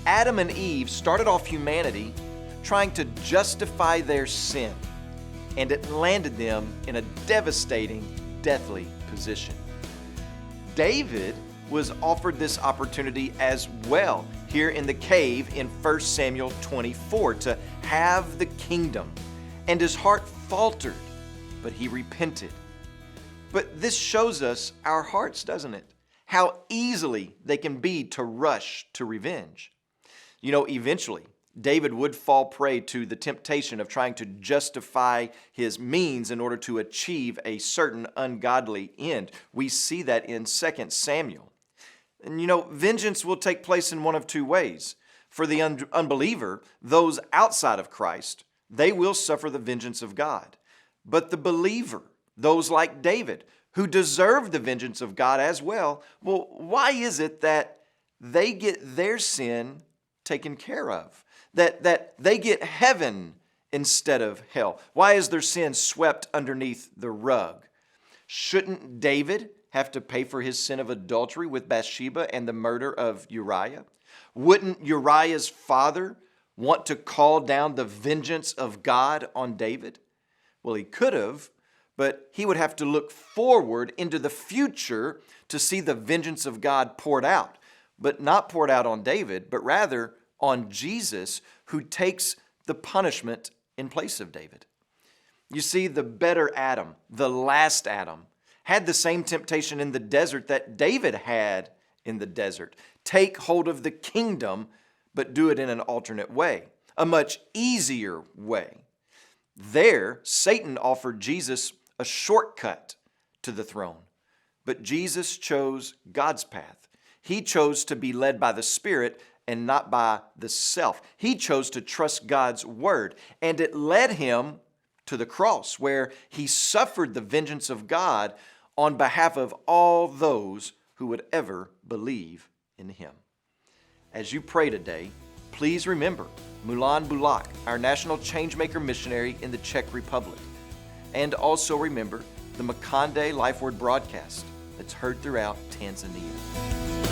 Adam and Eve started off humanity trying to justify their sin, and it landed them in a devastating, deathly position. David was offered this opportunity as well here in the cave in 1 Samuel 24 to have the kingdom, and his heart faltered, but he repented. But this shows us our hearts, doesn't it? How easily they can be to rush to revenge. Eventually, David would fall prey to the temptation of trying to justify his means in order to achieve a certain ungodly end. We see that in 2 Samuel. And vengeance will take place in one of two ways. For the unbeliever, those outside of Christ, they will suffer the vengeance of God. But the believer, those like David, who deserve the vengeance of God as well, why is it that they get their sin taken care of? That they get heaven instead of hell? Why is their sin swept underneath the rug? Shouldn't David have to pay for his sin of adultery with Bathsheba and the murder of Uriah? Wouldn't Uriah's father want to call down the vengeance of God on David? Well, he could have, but he would have to look forward into the future to see the vengeance of God poured out, but not poured out on David, but rather on Jesus, who takes the punishment in place of David. You see, the better Adam, the last Adam, had the same temptation in the desert that David had in the desert. Take hold of the kingdom, but do it in an alternate way, a much easier way. There, Satan offered Jesus a shortcut to the throne, but Jesus chose God's path. He chose to be led by the Spirit and not by the self. He chose to trust God's word, and it led him to the cross, where he suffered the vengeance of God on behalf of all those who would ever believe in him. As you pray today, please remember Milan Bulak, our national changemaker missionary in the Czech Republic. And also remember the Makande Life Word broadcast that's heard throughout Tanzania.